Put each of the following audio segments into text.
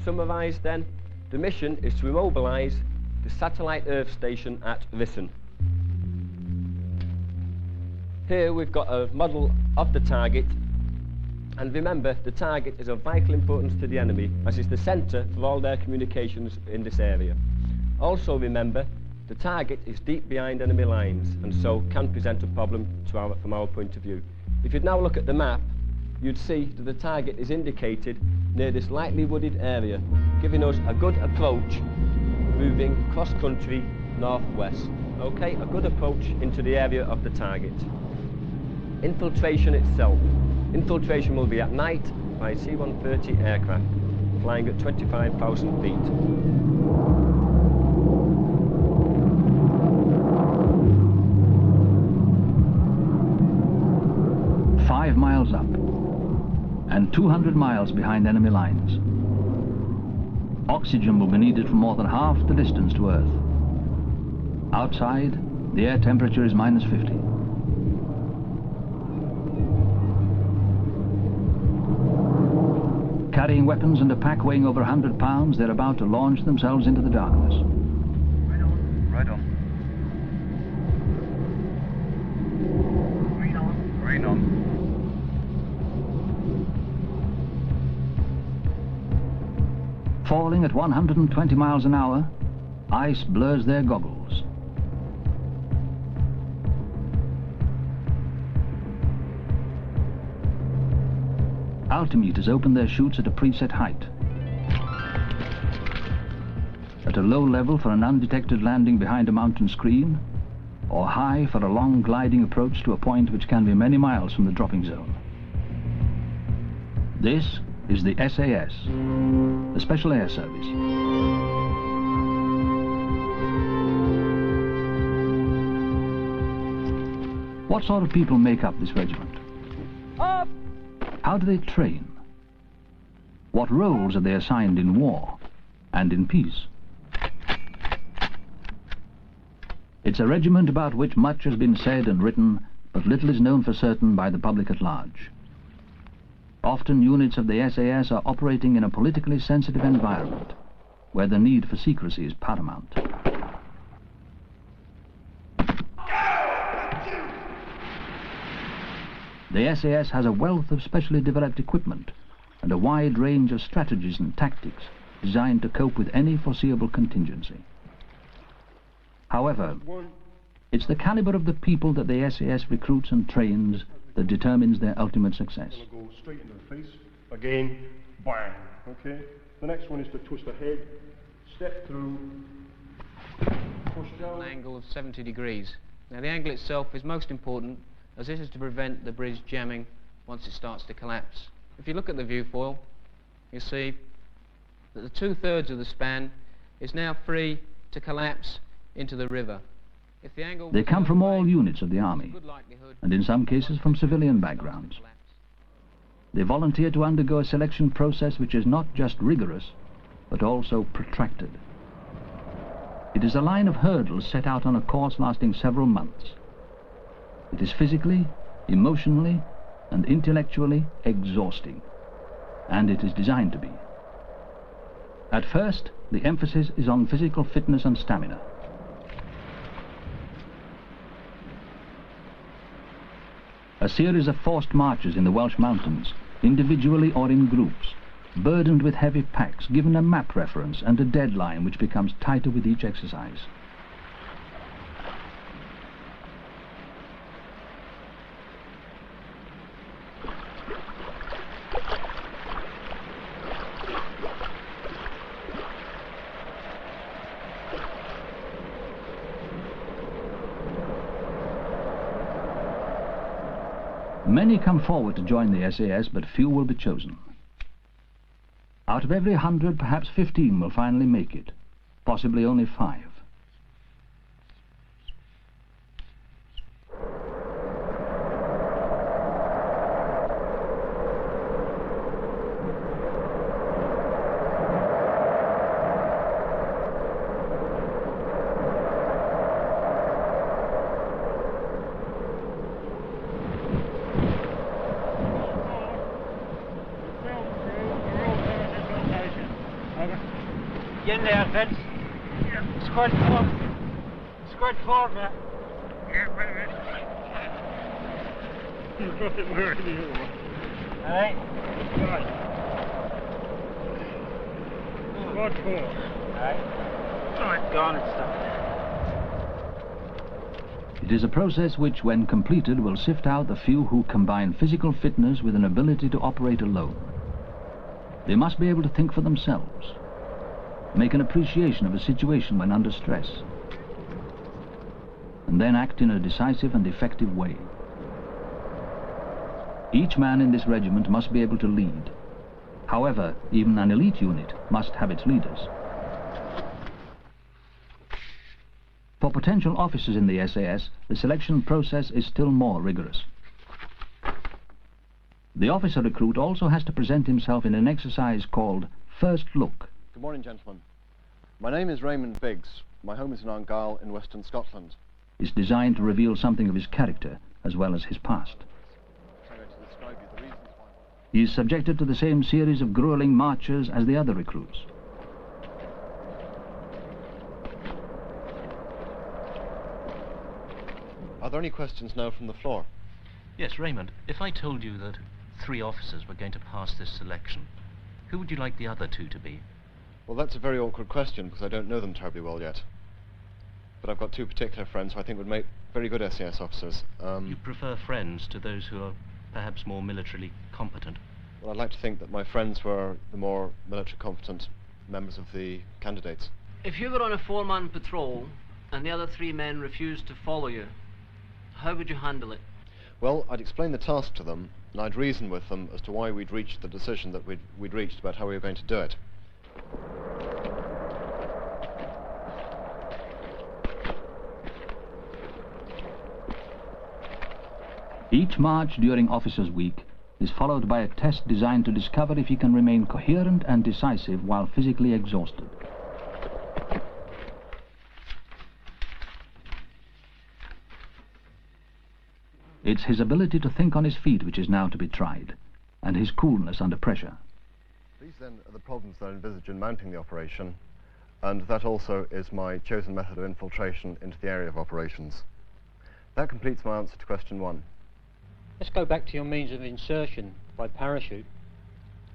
summarise then, the mission is to immobilise the satellite Earth station at Rissen. Here we've got a model of the target, and remember, the target is of vital importance to the enemy, as it's the centre for all their communications in this area. Also remember, the target is deep behind enemy lines, and so can present a problem from our point of view. If you'd now look at the map, you'd see that the target is indicated near this lightly wooded area, giving us a good approach moving cross-country northwest. Okay, a good approach into the area of the target. Infiltration itself. Infiltration will be at night by C-130 aircraft, flying at 25,000 feet. 5 miles up and 200 miles behind enemy lines. Oxygen will be needed for more than half the distance to Earth. Outside, the air temperature is -50. Carrying weapons and a pack weighing over 100 pounds, they're about to launch themselves into the darkness. Right on, right on. Green on. Green on. Falling at 120 miles an hour, ice blurs their goggles. Altimeters open their chutes at a preset height. At a low level for an undetected landing behind a mountain screen, or high for a long gliding approach to a point which can be many miles from the dropping zone. This is the SAS, the Special Air Service. What sort of people make up this regiment? Up! How do they train? What roles are they assigned in war and in peace? It's a regiment about which much has been said and written, but little is known for certain by the public at large. Often units of the SAS are operating in a politically sensitive environment, where the need for secrecy is paramount. The SAS has a wealth of specially developed equipment and a wide range of strategies and tactics designed to cope with any foreseeable contingency. However, it's the caliber of the people that the SAS recruits and trains that determines their ultimate success. Go straight into the face, again, bang, okay? The next one is to twist the head, step through, push down. An angle of 70 degrees. Now the angle itself is most important, as this is to prevent the bridge jamming once it starts to collapse. If you look at the viewfoil, you see that the 2/3 of the span is now free to collapse into the river. If the angle They come from all units of the army, and in some cases from civilian backgrounds. They volunteer to undergo a selection process which is not just rigorous, but also protracted. It is a line of hurdles set out on a course lasting several months. It is physically, emotionally, and intellectually exhausting, and it is designed to be. At first, the emphasis is on physical fitness and stamina. A series of forced marches in the Welsh mountains, individually or in groups, burdened with heavy packs, given a map reference and a deadline which becomes tighter with each exercise. Many come forward to join the SAS, but few will be chosen. Out of every 100, perhaps 15 will finally make it, possibly only 5. in there, Vince. Squad 4. Squad 4, mate. Alright. Squad 4. Alright. Alright, go on and stop. It is a process which, when completed, will sift out the few who combine physical fitness with an ability to operate alone. They must be able to think for themselves, make an appreciation of a situation when under stress, and then act in a decisive and effective way. Each man in this regiment must be able to lead. However, even an elite unit must have its leaders. For potential officers in the SAS, the selection process is still more rigorous. The officer recruit also has to present himself in an exercise called First Look. Good morning, gentlemen. My name is Raymond Biggs. My home is in Argyll in western Scotland. It's designed to reveal something of his character as well as his past. He is subjected to the same series of grueling marches as the other recruits. Are there any questions now from the floor? Yes, Raymond, if I told you that 3 officers were going to pass this selection, who would you like the other 2 to be? Well, that's a very awkward question because I don't know them terribly well yet. But I've got 2 particular friends who I think would make very good SAS officers. You prefer friends to those who are perhaps more militarily competent? Well, I'd like to think that my friends were the more military competent members of the candidates. If you were on a 4-man patrol and the other 3 men refused to follow you, how would you handle it? Well, I'd explain the task to them, and I'd reason with them as to why we'd reached the decision that we'd reached about how we were going to do it. Each march during Officers' Week is followed by a test designed to discover if he can remain coherent and decisive while physically exhausted. It's his ability to think on his feet which is now to be tried, and his coolness under pressure. These then are the problems that I envisage in mounting the operation, and that also is my chosen method of infiltration into the area of operations. That completes my answer to question 1. Let's go back to your means of insertion by parachute.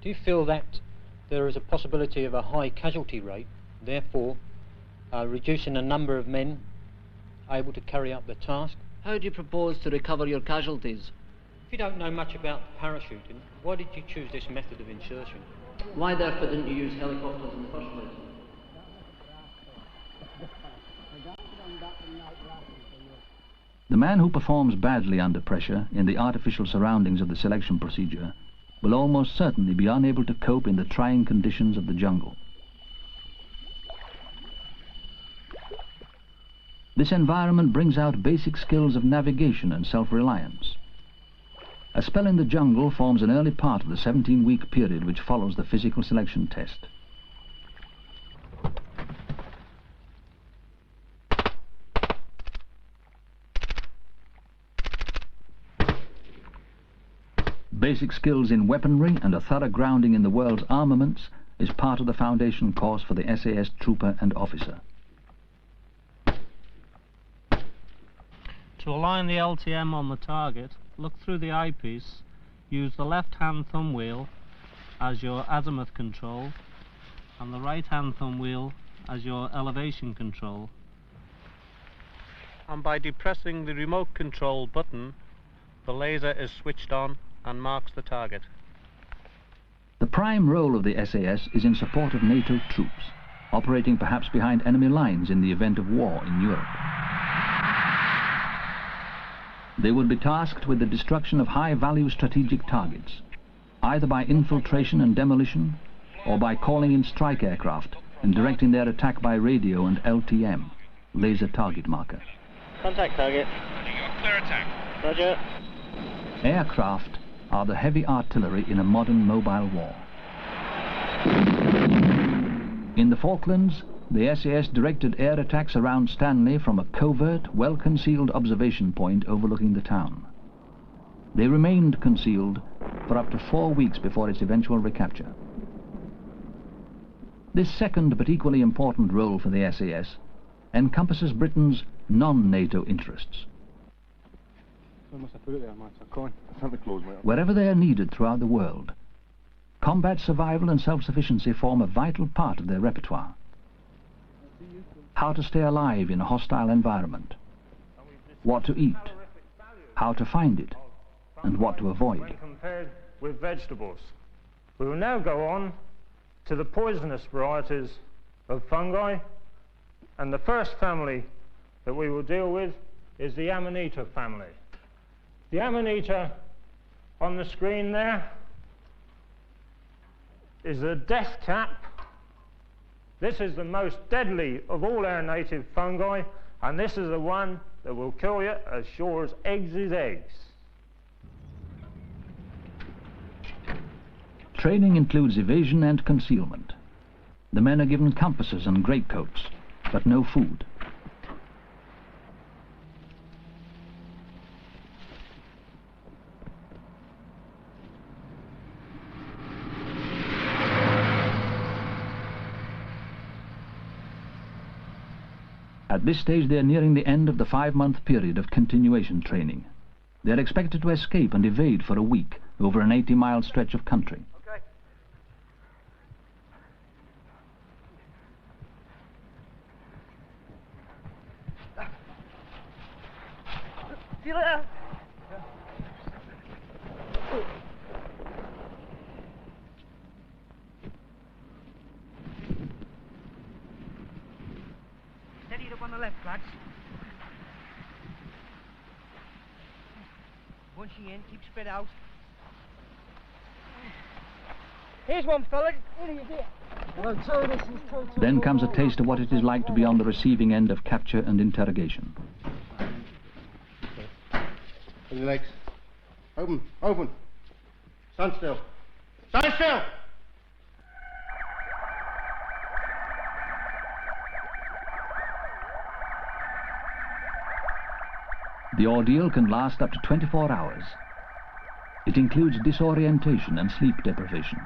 Do you feel that there is a possibility of a high casualty rate, therefore reducing the number of men able to carry out the task? How do you propose to recover your casualties? If you don't know much about parachuting, why did you choose this method of insertion? Why therefore didn't you use helicopters in the first place? The man who performs badly under pressure in the artificial surroundings of the selection procedure will almost certainly be unable to cope in the trying conditions of the jungle. This environment brings out basic skills of navigation and self-reliance. A spell in the jungle forms an early part of the 17-week period which follows the physical selection test. Basic skills in weaponry and a thorough grounding in the world's armaments is part of the foundation course for the SAS trooper and officer. To align the LTM on the target, look through the eyepiece, use the left-hand thumb wheel as your azimuth control and the right-hand thumb wheel as your elevation control. And by depressing the remote control button, the laser is switched on and marks the target. The prime role of the SAS is in support of NATO troops, operating perhaps behind enemy lines in the event of war in Europe. They would be tasked with the destruction of high-value strategic targets, either by infiltration and demolition, or by calling in strike aircraft and directing their attack by radio and LTM, laser target marker. Contact target. Clear attack. Roger. Aircraft are the heavy artillery in a modern mobile war. In the Falklands, the SAS directed air attacks around Stanley from a covert, well-concealed observation point overlooking the town. They remained concealed for up to 4 weeks before its eventual recapture. This second but equally important role for the SAS encompasses Britain's non-NATO interests. Wherever they are needed throughout the world, combat survival and self-sufficiency form a vital part of their repertoire. How to stay alive in a hostile environment, what to eat, how to find it, and what to avoid. When compared with vegetables. We will now go on to the poisonous varieties of fungi, and the first family that we will deal with is the Amanita family. The Amanita on the screen there is the death cap. This is the most deadly of all our native fungi, and this is the one that will kill you as sure as eggs is eggs. Training includes evasion and concealment. The men are given compasses and greatcoats, but no food. At this stage they are nearing the end of the 5-month period of continuation training. They are expected to escape and evade for a week over an 80-mile stretch of country. Okay. See you later. Steady it up on the left, lads. Bunching in, keep spread out. Here's one, fella. Then comes a taste of what it is like to be on the receiving end of capture and interrogation. Open your legs. Open, open. Stand still. Stand still! The ordeal can last up to 24 hours. It includes disorientation and sleep deprivation.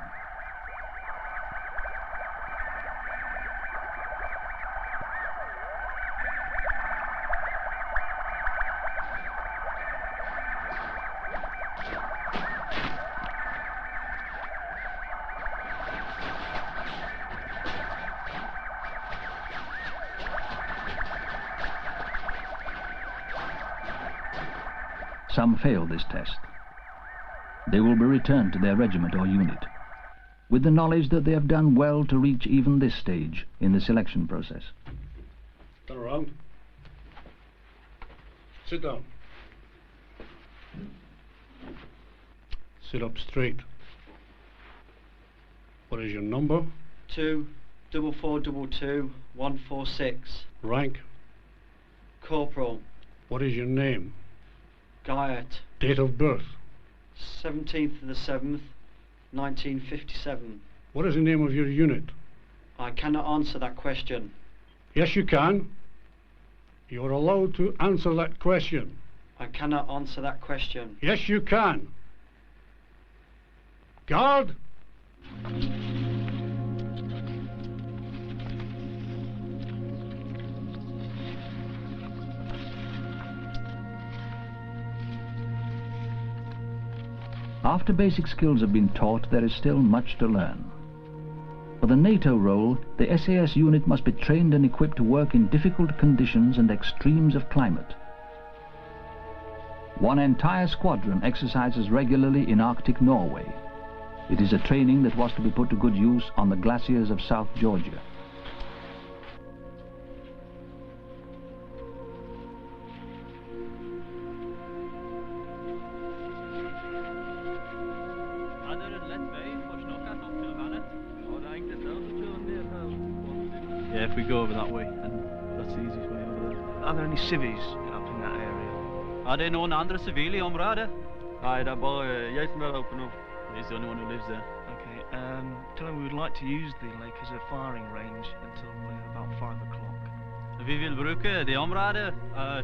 Some fail this test. They will be returned to their regiment or unit, with the knowledge that they have done well to reach even this stage in the selection process. Turn around. Sit down. Sit up straight. What is your number? 24422-146. Rank? Corporal. What is your name? Guyot. Date of birth? 17th of the 7th, 1957. What is the name of your unit? I cannot answer that question. Yes, you can. You are allowed to answer that question. I cannot answer that question. Yes, you can. Guard! After basic skills have been taught, there is still much to learn. For the NATO role, the SAS unit must be trained and equipped to work in difficult conditions and extremes of climate. One entire squadron exercises regularly in Arctic Norway. It is a training that was to be put to good use on the glaciers of South Georgia. Yeah, if we go over that way, then that's the easiest way over there. Are there any civvies up in that area? Are there noen andre sivile i området? Nei, det bare jeg som der oppe nå. He's the only one who lives there. Okay, tell him we would like to use the lake as a firing range until about 5 o'clock. Vi vil bruke det området,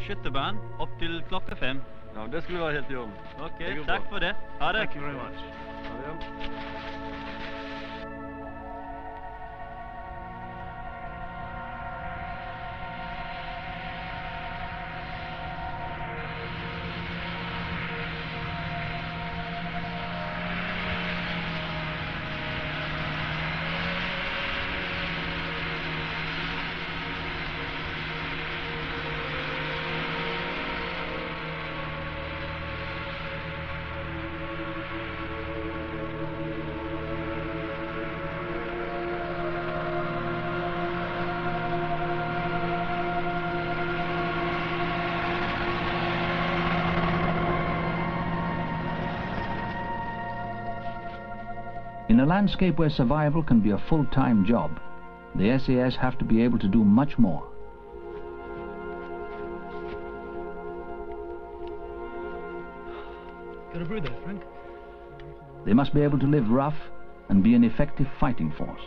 skyttebanen, opp til klokka 5. Ja, det skulle være helt i orden. Ok, takk for det. Ha det. Thank you very much. Ha det. In a landscape where survival can be a full-time job, the SAS have to be able to do much more. Got a brew there, Frank? They must be able to live rough and be an effective fighting force.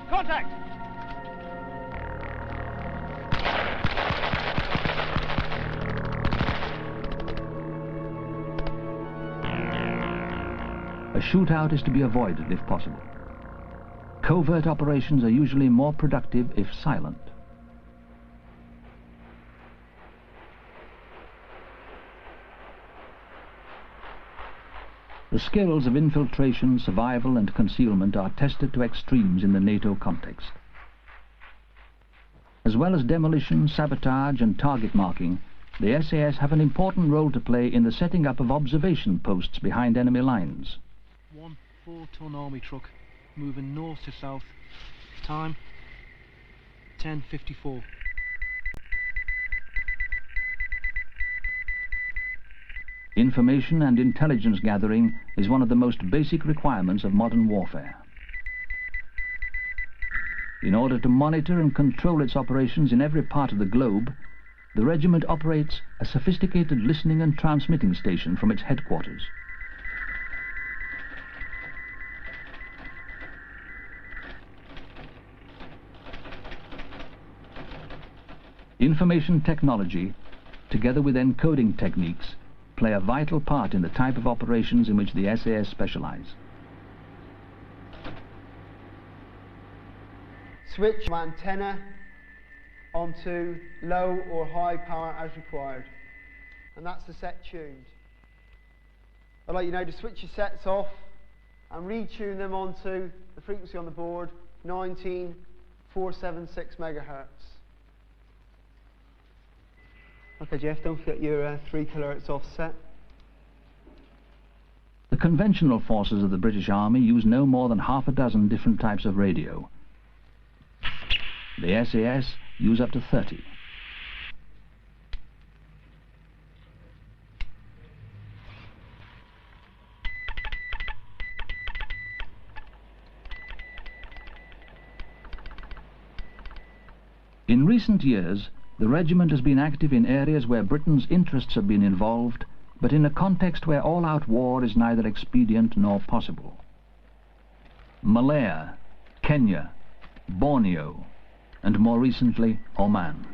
Contact! A shootout is to be avoided if possible. Covert operations are usually more productive if silent. The skills of infiltration, survival and concealment are tested to extremes in the NATO context. As well as demolition, sabotage and target marking, the SAS have an important role to play in the setting up of observation posts behind enemy lines. One 4-ton army truck moving north to south. Time 10:54. Information and intelligence gathering is one of the most basic requirements of modern warfare. In order to monitor and control its operations in every part of the globe, the regiment operates a sophisticated listening and transmitting station from its headquarters. Information technology, together with encoding techniques, play a vital part in the type of operations in which the SAS specialize. Switch from antenna onto low or high power as required, and that's the set tuned. I'd like you now to switch your sets off and retune them onto the frequency on the board, 19,476 megahertz. Okay, Jeff, don't forget your 3 kHz offset. The conventional forces of the British Army use no more than half a dozen different types of radio. The SAS use up to 30. In recent years, the regiment has been active in areas where Britain's interests have been involved, but in a context where all-out war is neither expedient nor possible. Malaya, Kenya, Borneo, and more recently, Oman.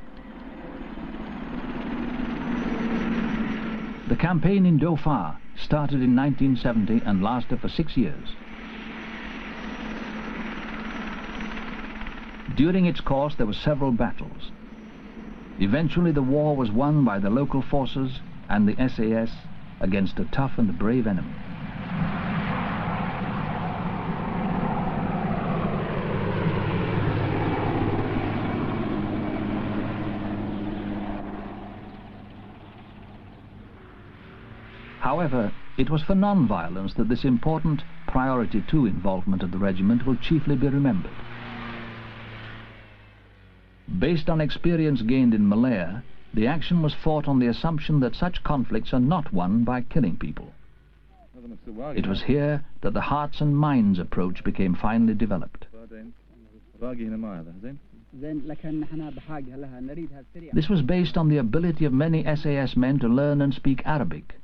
The campaign in Dhofar started in 1970 and lasted for 6 years. During its course, there were several battles. Eventually, the war was won by the local forces and the SAS against a tough and brave enemy. However, it was for non-violence that this important priority 2 involvement of the regiment will chiefly be remembered. Based on experience gained in Malaya, the action was fought on the assumption that such conflicts are not won by killing people. It was here that the hearts and minds approach became finally developed. This was based on the ability of many SAS men to learn and speak Arabic,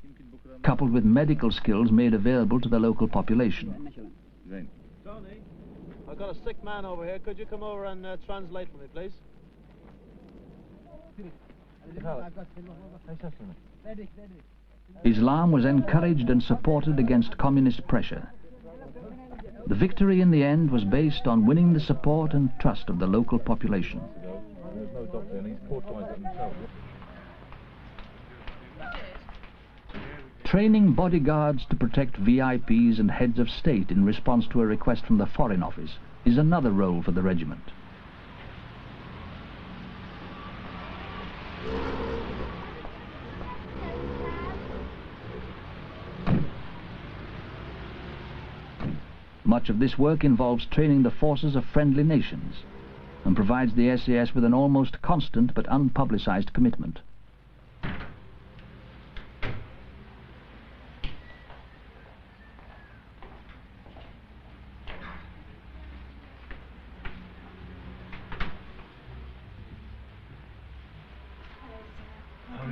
coupled with medical skills made available to the local population. Tony, I've got a sick man over here. Could you come over and translate for me, please? Islam was encouraged and supported against communist pressure. The victory in the end was based on winning the support and trust of the local population. Training bodyguards to protect VIPs and heads of state in response to a request from the Foreign Office is another role for the regiment. Much of this work involves training the forces of friendly nations and provides the SAS with an almost constant but unpublicized commitment.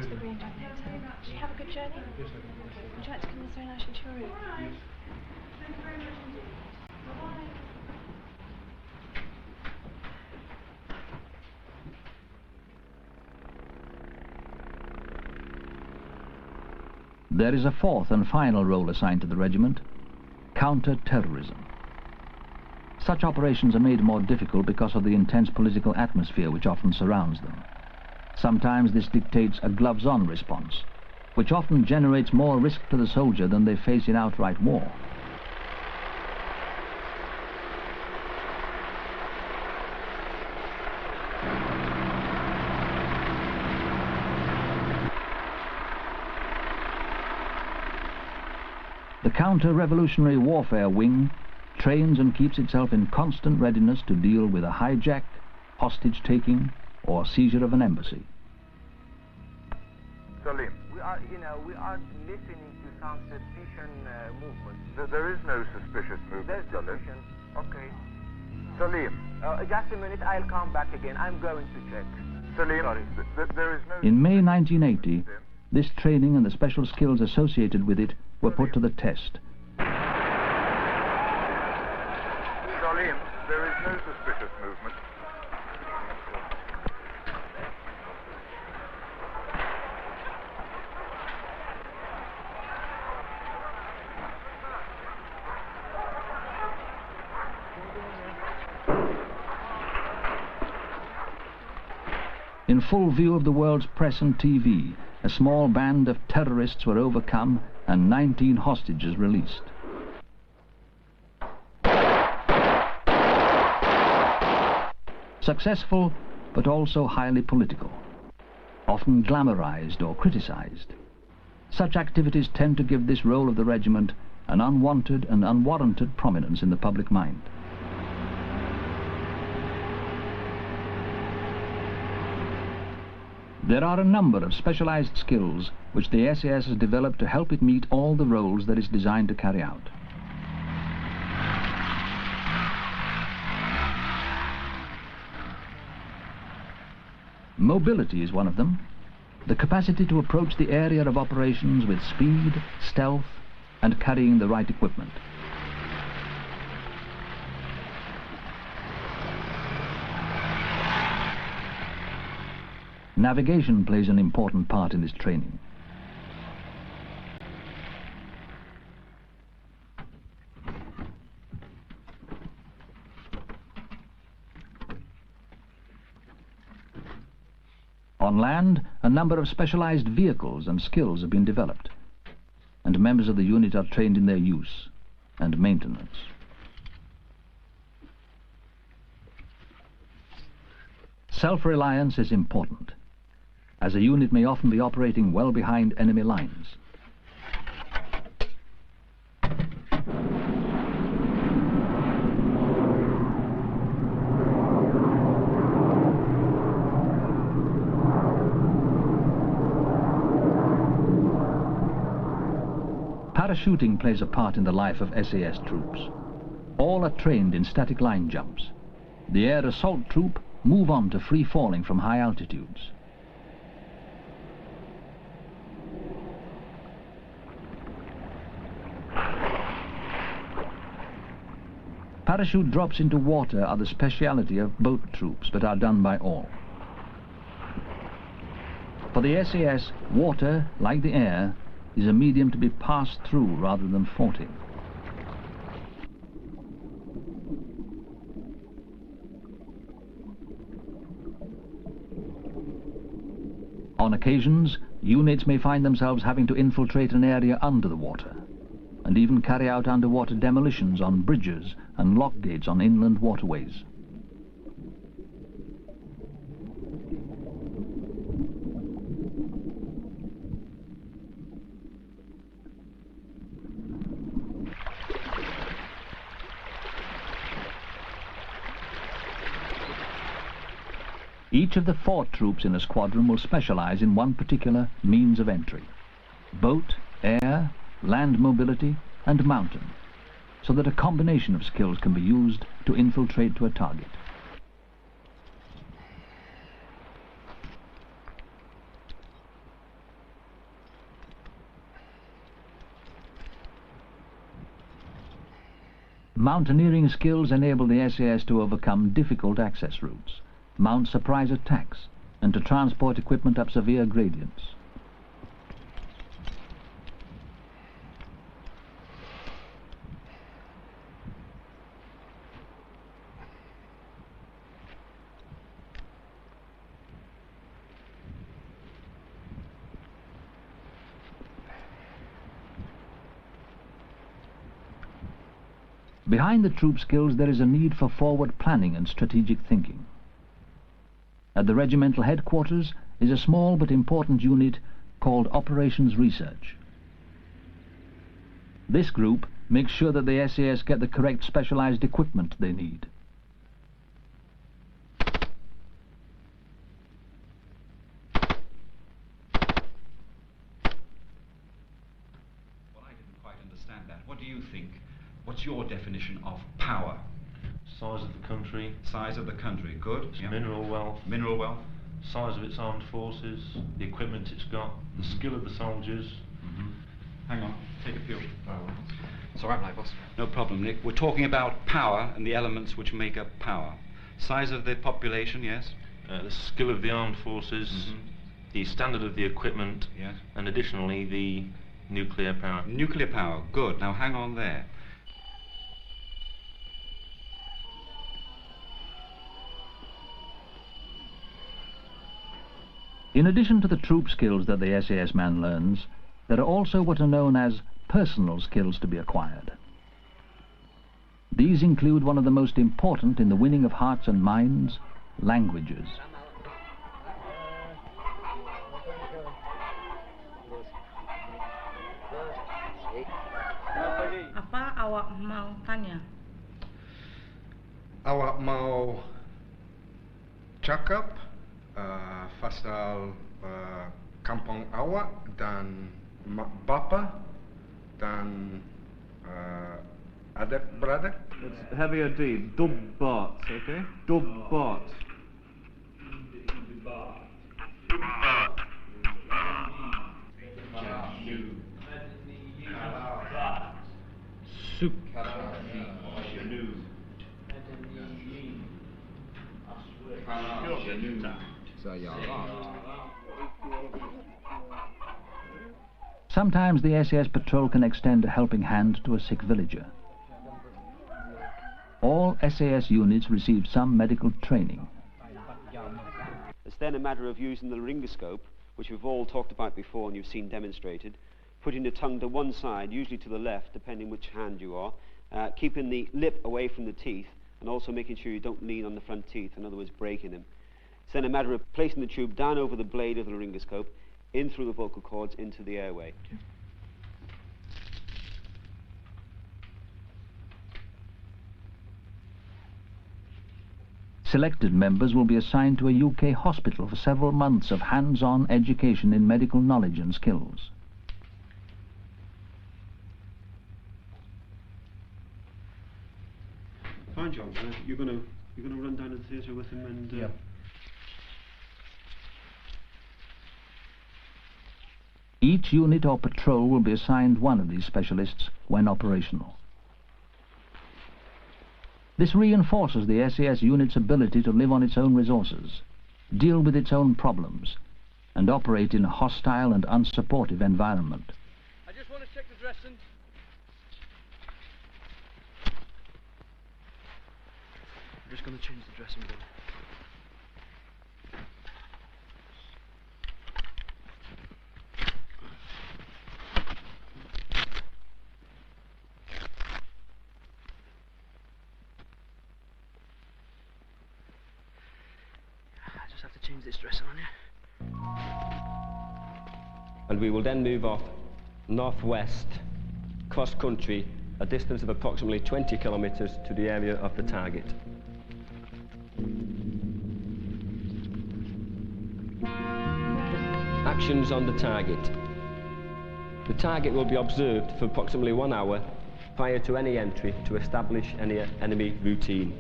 the Green Dog Hotel. Did you have a good journey? Yes, I did. Would you like to come this very nice into your room? Yes. Thank you very much indeed. Bye-bye. There is a fourth and final role assigned to the regiment: counter-terrorism. Such operations are made more difficult because of the intense political atmosphere which often surrounds them. Sometimes this dictates a gloves-on response, which often generates more risk to the soldier than they face in outright war. The Counter-Revolutionary Warfare Wing trains and keeps itself in constant readiness to deal with a hijack, hostage-taking, or seizure of an embassy. Salim, we are listening to some suspicious movement. There is no suspicious movement. There's suspicion. Okay. Salim. Just a minute, I'll come back again. I'm going to check. Salim, sorry, there is no... In May 1980, this training and the special skills associated with it were put to the test. Salim, there is no suspicious movement. In full view of the world's press and TV, a small band of terrorists were overcome and 19 hostages released. Successful, but also highly political, often glamorized or criticized. Such activities tend to give this role of the regiment an unwanted and unwarranted prominence in the public mind. There are a number of specialized skills which the SAS has developed to help it meet all the roles that it's designed to carry out. Mobility is one of them, the capacity to approach the area of operations with speed, stealth, and carrying the right equipment. Navigation plays an important part in this training. On land, a number of specialized vehicles and skills have been developed, and members of the unit are trained in their use and maintenance. Self-reliance is important, as a unit may often be operating well behind enemy lines. Parachuting plays a part in the life of SAS troops. All are trained in static line jumps. The air assault troop move on to free falling from high altitudes. Parachute drops into water are the speciality of boat troops, but are done by all. For the SAS, water, like the air, is a medium to be passed through rather than fought in. On occasions, units may find themselves having to infiltrate an area under the water, and even carry out underwater demolitions on bridges and lock gates on inland waterways. Each of the 4 troops in a squadron will specialize in one particular means of entry: boat, air, land mobility, and mountain, so that a combination of skills can be used to infiltrate to a target. Mountaineering skills enable the SAS to overcome difficult access routes, mount surprise attacks, and to transport equipment up severe gradients. Behind the troop skills there is a need for forward planning and strategic thinking. At the regimental headquarters is a small but important unit called Operations Research. This group makes sure that the SAS get the correct specialized equipment they need. Well, I didn't quite understand that. What do you think? What's your definition of power? Size of the country. Size of the country, good. Its Yeah. mineral wealth. Mineral wealth. Size of its armed forces, the equipment it's got, the skill of the soldiers. Hang on, take a few. It's all right, my boss. No problem, Nick. We're talking about power and the elements which make up power. Size of the population, yes? The skill of the armed forces, the standard of the equipment, yes, and additionally the nuclear power. Nuclear power, good. Now hang on there. In addition to the troop skills that the SAS man learns, there are also what are known as personal skills to be acquired. These include one of the most important in the winning of hearts and minds, languages. Apa awak mau tanya? Awak mau cakap pasal kampung awak dan mak bapa dan adik-beradik? It's heavier D, dubbat, okay? Dubbat. Soup. Sometimes the SAS patrol can extend a helping hand to a sick villager. All SAS units receive some medical training. It's then a matter of using the laryngoscope, which we've all talked about before and you've seen demonstrated, putting the tongue to one side, usually to the left, depending which hand you are, keeping the lip away from the teeth, and also making sure you don't lean on the front teeth, in other words, breaking them. It's then a matter of placing the tube down over the blade of the laryngoscope, in through the vocal cords, into the airway. Selected members will be assigned to a UK hospital for several months of hands-on education in medical knowledge and skills. Fine, John. You're going to run down to the theatre with him and... Yep. Each unit or patrol will be assigned one of these specialists when operational. This reinforces the SAS unit's ability to live on its own resources, deal with its own problems, and operate in a hostile and unsupportive environment. I just want to check the dressing. I'm just going to change the dressing room. I just have to change this dressing on you. And we will then move off northwest, cross country, a distance of approximately 20 kilometres to the area of the target. Actions on the target. The target will be observed for approximately 1 hour prior to any entry to establish any enemy routine.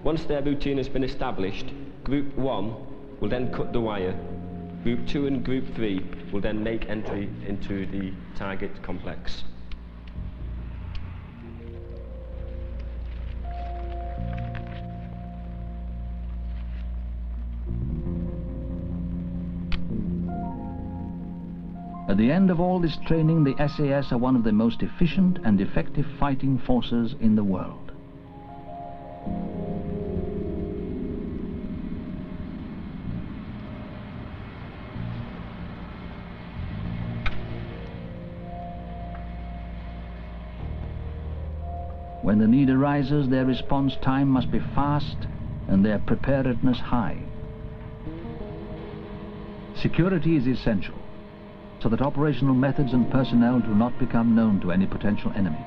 Once their routine has been established, Group 1 will then cut the wire. Group 2 and Group 3 will then make entry into the target complex. At the end of all this training, the SAS are one of the most efficient and effective fighting forces in the world. When the need arises, their response time must be fast and their preparedness high. Security is essential, so that operational methods and personnel do not become known to any potential enemy.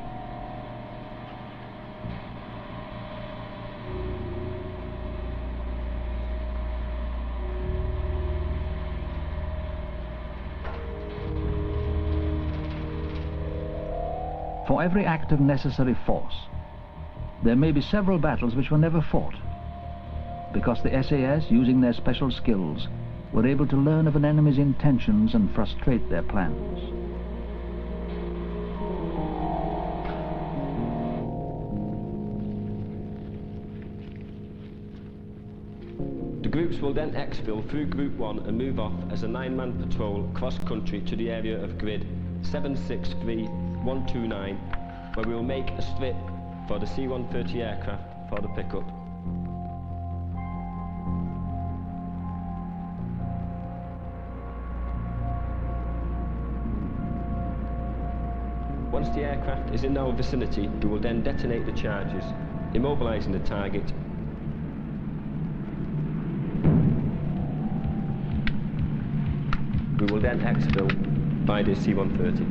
For every act of necessary force, there may be several battles which were never fought, because the SAS, using their special skills, were able to learn of an enemy's intentions and frustrate their plans. The groups will then exfil through Group 1 and move off as a 9-man patrol cross-country to the area of grid 763129, where we will make a strip for the C-130 aircraft for the pickup. Once the aircraft is in our vicinity, we will then detonate the charges, immobilising the target. We will then exfil by the C-130.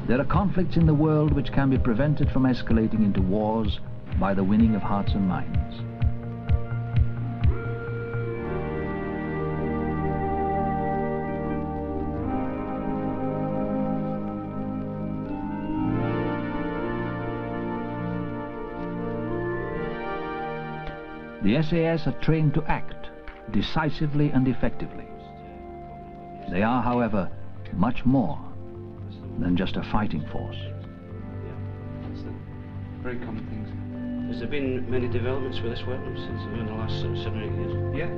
There are conflicts in the world which can be prevented from escalating into wars by the winning of hearts and minds. The SAS are trained to act decisively and effectively. They are, however, much more than just a fighting force. That's the very common things. Has there been many developments with this weapon since in the last 7 or 8 years? Yeah.